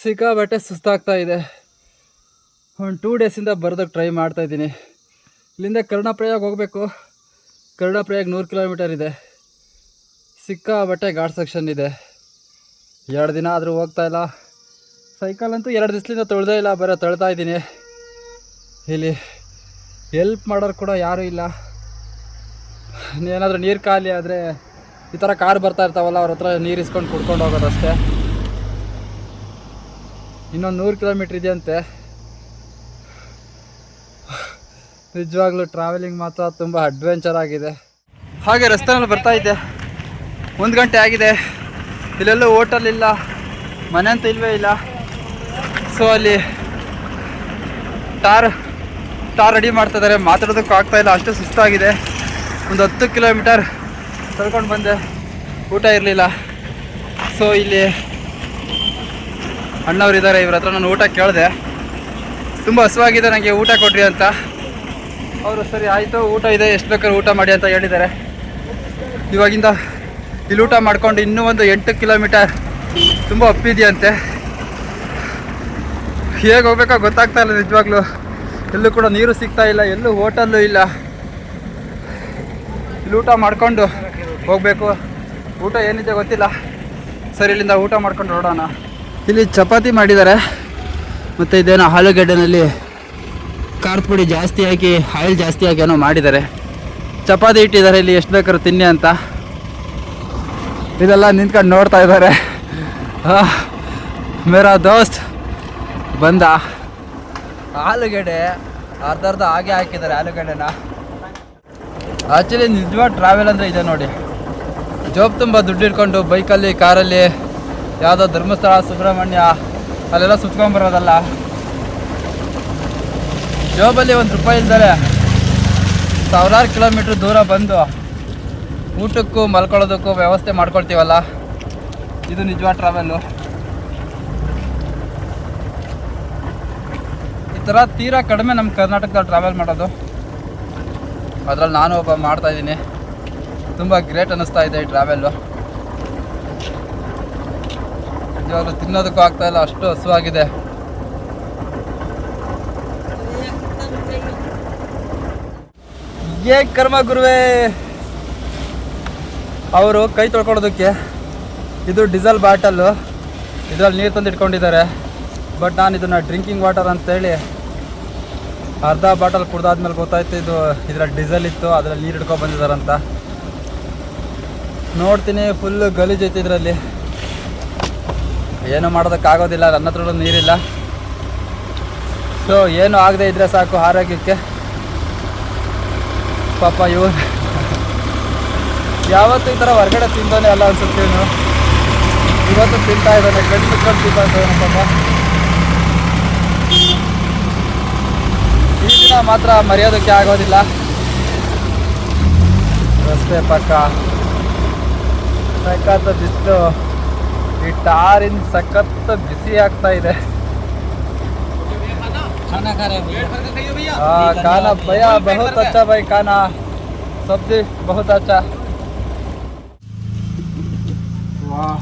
ಸಿಕ್ಕಾಬಟ್ಟೆ ಸುಸ್ತಾಗ್ತಾ ಇದೆ. ಒಂದು 2 ಡೇಸಿಂದ ಬರೋದಕ್ಕೆ ಟ್ರೈ ಮಾಡ್ತಾಯಿದ್ದೀನಿ. ಇಲ್ಲಿಂದ ಕರ್ಣಪ್ರಯಾಗ ಹೋಗಬೇಕು. ಕರ್ಣಪ್ರಯಾಗ 100 ಕಿಲೋಮೀಟರ್ ಇದೆ. ಸಿಕ್ಕಾಬಟ್ಟೆ ಘಾಟ್ ಸೆಕ್ಷನ್ ಇದೆ. 2 ದಿನ ಆದರೂ ಹೋಗ್ತಾಯಿಲ್ಲ. ಸೈಕಲ್ ಅಂತೂ 2 ದಿವಸದಿಂದ ತೊಳೆದೇ ಇಲ್ಲ, ಬರೋ ತಳ್ತಾ ಇದ್ದೀನಿ. ಇಲ್ಲಿ ಹೆಲ್ಪ್ ಮಾಡೋರು ಕೂಡ ಯಾರೂ ಇಲ್ಲ. ಏನಾದರೂ ನೀರು ಖಾಲಿ ಆದರೆ ಈ ಥರ ಕಾರ್ ಬರ್ತಾ ಇರ್ತಾವಲ್ಲ, ಅವ್ರ ಹತ್ರ ನೀರು ಇಸ್ಕೊಂಡು ಕುಡ್ಕೊಂಡು ಹೋಗೋದಷ್ಟೇ. ಇನ್ನೊಂದು 100 ಕಿಲೋಮೀಟ್ರ್ ಇದೆಯಂತೆ. ನಿಜವಾಗ್ಲೂ ಟ್ರಾವೆಲಿಂಗ್ ಮಾತ್ರ ತುಂಬ ಅಡ್ವೆಂಚರ್ ಆಗಿದೆ. ಹಾಗೆ ರಸ್ತೆಯಲ್ಲಿ ಬರ್ತಾ ಇದ್ದೆ. 1 ಗಂಟೆ ಆಗಿದೆ. ಇಲ್ಲೆಲ್ಲೂ ಹೋಟೆಲ್ ಇಲ್ಲ, ಮನೆ ಅಂತ ಇಲ್ಲವೇ ಇಲ್ಲ. ಸೊ ಅಲ್ಲಿ ಟಾರ್ ರೆಡಿ ಮಾಡ್ತಾಯಿದ್ದಾರೆ. ಮಾತಾಡೋದಕ್ಕೂ ಆಗ್ತಾಯಿಲ್ಲ, ಅಷ್ಟು ಸುಸ್ತಾಗಿದೆ. ಒಂದು 10 ಕಿಲೋಮೀಟರ್ ತಳ್ಕೊಂಡು ಬಂದೆ, ಊಟ ಇರಲಿಲ್ಲ. ಸೊ ಇಲ್ಲಿ ಅಣ್ಣವರಿದ್ದಾರೆ, ಇವ್ರ ಹತ್ರ ನಾನು ಊಟ ಕೇಳಿದೆ. ತುಂಬ ಹಸುವಾಗಿದೆ, ನನಗೆ ಊಟ ಕೊಡ್ರಿ ಅಂತ. ಅವರು ಸರಿ ಆಯಿತು, ಊಟ ಇದೆ, ಎಷ್ಟು ಬೇಕಾದ್ರೂ ಊಟ ಮಾಡಿ ಅಂತ ಹೇಳಿದ್ದಾರೆ. ಇವಾಗಿಂದ ಇಲ್ಲಿ ಊಟ ಮಾಡಿಕೊಂಡು ಇನ್ನೂ ಒಂದು 8 ಕಿಲೋಮೀಟರ್ ತುಂಬ ಒಪ್ಪಿದೆಯಂತೆ. ಹೇಗೆ ಹೋಗ್ಬೇಕೋ ಗೊತ್ತಾಗ್ತಾ ಇಲ್ಲ ನಿಜವಾಗ್ಲೂ. ಎಲ್ಲೂ ಕೂಡ ನೀರು ಸಿಗ್ತಾ ಇಲ್ಲ, ಎಲ್ಲೂ ಹೋಟೆಲ್ಲೂ ಇಲ್ಲ. ಇಲ್ಲಿ ಊಟ ಮಾಡಿಕೊಂಡು ಹೋಗಬೇಕು. ಊಟ ಏನಿದೆ ಗೊತ್ತಿಲ್ಲ. ಸರಿ, ಇಲ್ಲಿಂದ ಊಟ ಮಾಡ್ಕೊಂಡು ನೋಡೋಣ. ಇಲ್ಲಿ ಚಪಾತಿ ಮಾಡಿದ್ದಾರೆ, ಮತ್ತು ಇದೇನೋ ಆಲೂಗಡ್ಡೆನಲ್ಲಿ ಖಾರದ ಪುಡಿ ಜಾಸ್ತಿ ಹಾಕಿ, ಆಯಿಲ್ ಜಾಸ್ತಿ ಹಾಕಿ ಏನೋ ಮಾಡಿದ್ದಾರೆ. ಚಪಾತಿ ಇಟ್ಟಿದ್ದಾರೆ ಇಲ್ಲಿ, ಎಷ್ಟು ಬೇಕಾದ್ರೂ ತಿನ್ನಿ ಅಂತ. ಇದೆಲ್ಲ ನಿಂತ್ಕೊಂಡು ನೋಡ್ತಾ ಇದ್ದಾರೆ. ಮೇರಾ ದೋಸ್ತ್ ಬಂದ. ಆಲೂಗಡ್ಡೆ ಅರ್ಧ ಹಾಗೆ ಹಾಕಿದ್ದಾರೆ ಆಲೂಗಡ್ಡೆನ. ಆ್ಯಕ್ಚುಲಿ ನಿಜವಾದ ಟ್ರಾವೆಲ್ ಅಂದರೆ ಇದೆ ನೋಡಿ. ಜೋಬ್ ತುಂಬ ದುಡ್ಡು ಇಟ್ಕೊಂಡು ಬೈಕಲ್ಲಿ, ಕಾರಲ್ಲಿ ಯಾವುದೋ ಧರ್ಮಸ್ಥಳ, ಸುಬ್ರಹ್ಮಣ್ಯ ಅಲ್ಲೆಲ್ಲ ಸುತ್ಕೊಂಡ್ಬರೋದಲ್ಲ. ಜೋಬಲ್ಲಿ 1 ರೂಪಾಯಿ ಇಲ್ದರೆ ಸಾವಿರಾರು ಕಿಲೋಮೀಟ್ರ್ ದೂರ ಬಂದು ಊಟಕ್ಕೂ ಮಲ್ಕೊಳ್ಳೋದಕ್ಕೂ ವ್ಯವಸ್ಥೆ ಮಾಡ್ಕೊಳ್ತೀವಲ್ಲ, ಇದು ನಿಜವಾದ ಟ್ರಾವೆಲ್ಲು. ಈ ಥರ ತೀರಾ ಕಡಿಮೆ ನಮ್ಮ ಕರ್ನಾಟಕದಲ್ಲಿ ಟ್ರಾವೆಲ್ ಮಾಡೋದು. ಅದರಲ್ಲಿ ನಾನು ಒಬ್ಬ ಮಾಡ್ತಾಯಿದ್ದೀನಿ. ತುಂಬ ಗ್ರೇಟ್ ಅನ್ನಿಸ್ತಾ ಇದೆ ಈ ಟ್ರಾವೆಲ್ಲು. ನಿಜವಾಗ್ಲೂ ತಿನ್ನೋದಕ್ಕೂ ಆಗ್ತಾಯಿಲ್ಲ, ಅಷ್ಟು ಹಸುವಾಗಿದೆ. ಏ ಕರ್ಮ ಗುರುವೇ. ಅವರು ಕೈ ತೊಳ್ಕೊಳ್ಳೋದಕ್ಕೆ ಇದು ಡೀಸೆಲ್ ಬಾಟಲ್ಲು, ಇದರಲ್ಲಿ ನೀರು ತಂದು ಇಟ್ಕೊಂಡಿದ್ದಾರೆ. ಬಟ್ ನಾನು ಇದನ್ನು ಡ್ರಿಂಕಿಂಗ್ ವಾಟರ್ ಅಂತೇಳಿ ಅರ್ಧ ಬಾಟಲ್ ಕುಡ್ದಾದ್ಮೇಲೆ ಗೊತ್ತಾಯ್ತು ಇದು ಇದರಲ್ಲಿ ಡೀಸೆಲ್ ಇತ್ತು, ಅದರಲ್ಲಿ ನೀರು ಹಿಡ್ಕೊಂಡು ಬಂದಿದ್ದಾರಂತ. ನೋಡ್ತೀನಿ, ಫುಲ್ಲು ಗಲೀಜೈತಿ ಇದರಲ್ಲಿ. ಏನೂ ಮಾಡೋದಕ್ಕಾಗೋದಿಲ್ಲ, ನನ್ನ ಹತ್ರ ನೀರಿಲ್ಲ. ಸೊ ಏನು ಆಗದೆ ಇದ್ದರೆ ಸಾಕು ಆರೋಗ್ಯಕ್ಕೆ. ಪಾಪ ಇವರು ಯಾವತ್ತೂ ಈ ಥರ ಹೊರಗಡೆ ತಿಂತಾನೆ ಅಲ್ಲ ಅನ್ಸುತ್ತೆ. ಇವತ್ತು ತಿಂತಾ ಇದ್ದಾನೆ, ಕಣ್ಣು ತಿಂತಾ ಇದ್ದಾನೆ ಪಾಪ. ಈ ದಿನ ಮಾತ್ರ ಮರೆಯೋದಕ್ಕೆ ಆಗೋದಿಲ್ಲ. ರಸ್ತೆ ಪಕ್ಕ ಸಖತ್ ಬಿಸಿಲು, ಈ ಟಾರಿನ ಸಖತ್ ಬಿಸಿ ಆಗ್ತಾ ಇದೆ. खाना भैया बहुत अच्छा भाई, खाना सब्जी बहुत अच्छा. ವಾಹ್,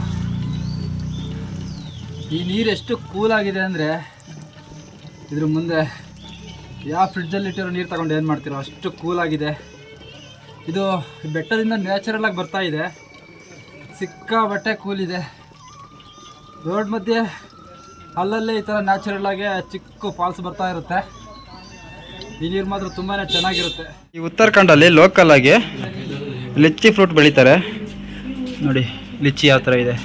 ಈ ನೀರು ಎಷ್ಟು ಕೂಲಾಗಿದೆ ಅಂದರೆ ಇದ್ರ ಮುಂದೆ ಯಾವ ಫ್ರಿಡ್ಜಲ್ಲಿ ಇಟ್ಟಿರೋ ನೀರು ತಗೊಂಡು ಏನು ಮಾಡ್ತೀರೋ ಅಷ್ಟು ಕೂಲಾಗಿದೆ. ಇದು ಬೆಟ್ಟದಿಂದ ನ್ಯಾಚುರಲಾಗಿ ಬರ್ತಾ ಇದೆ, ಸಿಕ್ಕಾಬಟ್ಟೆ ಕೂಲಿದೆ. ರೋಡ್ ಮಧ್ಯೆ ಅಲ್ಲಲ್ಲೇ ಈ ಥರ ನ್ಯಾಚುರಲಾಗೆ ಚಿಕ್ಕ ಫಾಲ್ಸ್ ಬರ್ತಾ ಇರುತ್ತೆ. ಈ ನೀರು ಮಾತ್ರ ತುಂಬಾ ಚೆನ್ನಾಗಿರುತ್ತೆ. ಈ ಉತ್ತರಾಖಂಡಲ್ಲಿ ಲೋಕಲ್ ಆಗಿ ಲಿಚ್ಚಿ ಫ್ರೂಟ್ ಬೆಳೀತಾರೆ ನೋಡಿ. ಲಿಚ್ಚಿ ಯಾವ ಥರ ಇದೆ.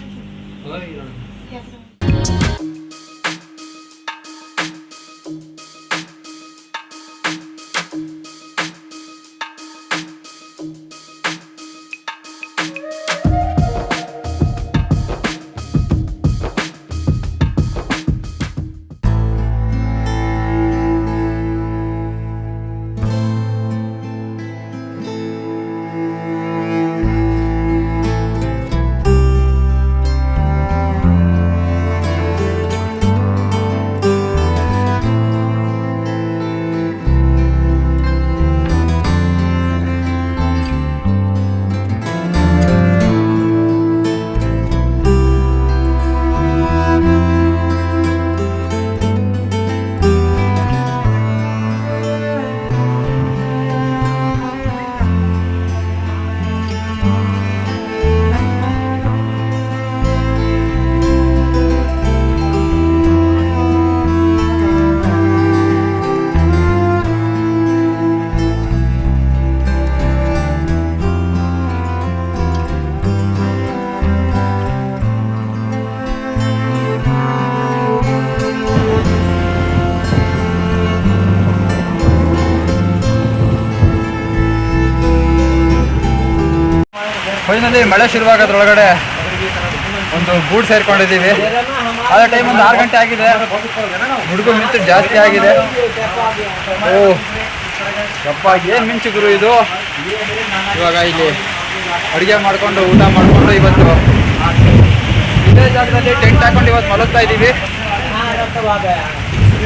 ಫೈನಲಿ ಮಳೆ ಶುರುವಾಗೋದ್ರೊಳಗಡೆ ಒಂದು ಗೂಡು ಸೇರ್ಕೊಂಡಿದ್ದೀವಿ. ಅದೇ ಟೈಮ್ ಒಂದು 6 ಗಂಟೆ ಆಗಿದೆ. ಹುಡುಗರು ಮಿಂಚು ಜಾಸ್ತಿ ಆಗಿದೆ. ಓ ಯಪ್ಪ ಏನು ಮಿಂಚು ಗುರು ಇದು. ಇವಾಗ ಇಲ್ಲಿ ಅಡುಗೆ ಮಾಡಿಕೊಂಡು ಊಟ ಮಾಡಿಕೊಂಡು ಇವತ್ತು ಇದೇ ಜಾಗದಲ್ಲಿ ಟೆಂಟ್ ಹಾಕೊಂಡು ಇವತ್ತು ಮಲಗ್ತಾ ಇದ್ದೀವಿ.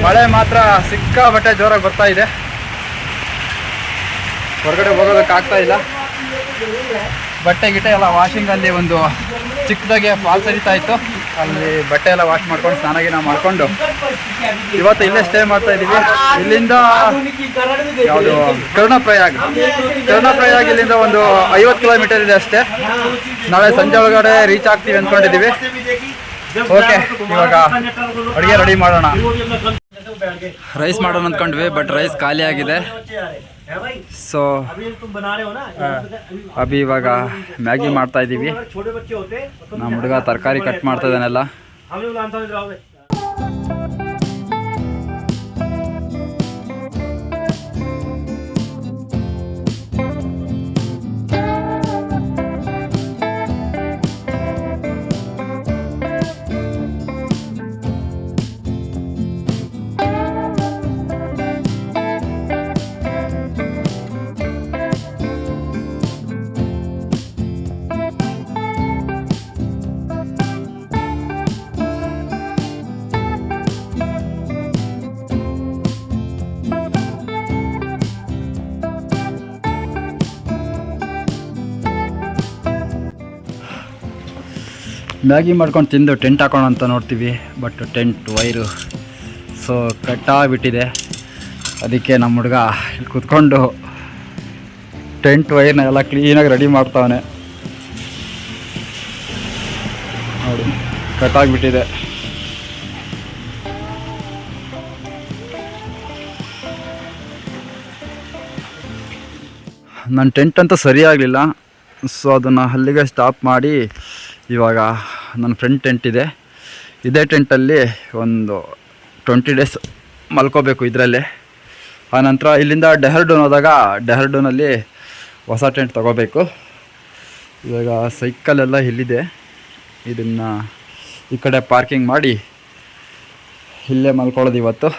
ಮಳೆ ಮಾತ್ರ ಸಿಕ್ಕಾಪಟ್ಟೆ ಜೋರಾಗಿ ಬರ್ತಾ ಇದೆ. ಹೊರಗಡೆ ಹೋಗೋದಕ್ಕಾಗ್ತಾ ಇಲ್ಲ. ಬಟ್ಟೆ ಗಿಟ್ಟೆ ಎಲ್ಲ ವಾಷಿಂಗಲ್ಲಿ ಒಂದು ಚಿಕ್ಕದಾಗೆ ಫಾಲ್ಸ್ ಹರಿತಾ ಇತ್ತು. ಅಲ್ಲಿ ಬಟ್ಟೆ ಎಲ್ಲ ವಾಶ್ ಮಾಡ್ಕೊಂಡು ಸ್ನಾನ ಮಾಡಿಕೊಂಡು ಇವತ್ತು ಇಲ್ಲೇ ಸ್ಟೇ ಮಾಡ್ತಾ ಇದ್ದೀವಿ. ಇಲ್ಲಿಂದ ಯಾವುದು ಕರ್ಣಪ್ರಯಾಗ್ ಇಲ್ಲಿಂದ ಒಂದು 50 ಕಿಲೋಮೀಟರ್ ಇದೆ ಅಷ್ಟೇ. ನಾಳೆ ಸಂಜೆ ಒಳಗಡೆ ರೀಚ್ ಆಗ್ತೀವಿ ಅಂದ್ಕೊಂಡಿದ್ದೀವಿ. ಓಕೆ, ಇವಾಗ ಅಡುಗೆ ರೆಡಿ ಮಾಡೋಣ. ರೈಸ್ ಮಾಡೋಣ ಅಂದ್ಕೊಂಡ್ವಿ, ಬಟ್ ರೈಸ್ ಖಾಲಿ ಆಗಿದೆ. ಸೊ ಅಭಿ ಇವಾಗ ಮ್ಯಾಗಿ ಮಾಡ್ತಾ ಇದ್ದೀವಿ. ನಮ್ಮ ಹುಡುಗ ತರಕಾರಿ ಕಟ್ ಮಾಡ್ತಾ ಇದ್ದಾನೆಲ್ಲ. ಮ್ಯಾಗಿ ಮಾಡ್ಕೊಂಡು ತಿಂದು ಟೆಂಟ್ ಹಾಕೋಣ ಅಂತ ನೋಡ್ತೀವಿ. ಬಟ್ ಟೆಂಟ್ ವೈರು ಕಟ್ಟಾಗ್ಬಿಟ್ಟಿದೆ. ಅದಕ್ಕೆ ನಮ್ಮ ಹುಡುಗ ಇಲ್ಲಿ ಕೂತ್ಕೊಂಡು ಟೆಂಟ್ ವೈರ್ನ ಎಲ್ಲ ಕ್ಲೀನಾಗಿ ರೆಡಿ ಮಾಡ್ತಾವನೆ. ನೋಡಿ, ಕಟ್ಟಾಗ್ಬಿಟ್ಟಿದೆ. ನನ್ನ ಟೆಂಟ್ ಅಂತೂ ಸರಿಯಾಗಲಿಲ್ಲ. ಸೊ ಅದನ್ನು ಅಲ್ಲಿಗೆ ಸ್ಟಾಪ್ ಮಾಡಿ ಇವಾಗ ನನ್ನ ಫ್ರೆಂಡ್ ಟೆಂಟ್ ಇದೆ. ಇದೇ ಟೆಂಟಲ್ಲಿ ಒಂದು 20 ಡೇಸ್ ಮಲ್ಕೋಬೇಕು ಇದರಲ್ಲೇ. ಆನಂತರ ಇಲ್ಲಿಂದ ಡೆಹ್ರಾಡೂನ್ ಹೋದಾಗ ಡೆಹ್ರಾಡೂನಲ್ಲಿ ಹೊಸ ಟೆಂಟ್ ತೊಗೋಬೇಕು. ಇವಾಗ ಸೈಕಲೆಲ್ಲ ಇಲ್ಲಿದೆ. ಇದನ್ನು ಈ ಕಡೆ ಪಾರ್ಕಿಂಗ್ ಮಾಡಿ ಇಲ್ಲೇ ಮಲ್ಕೊಳ್ಳೋದು ಇವತ್ತು.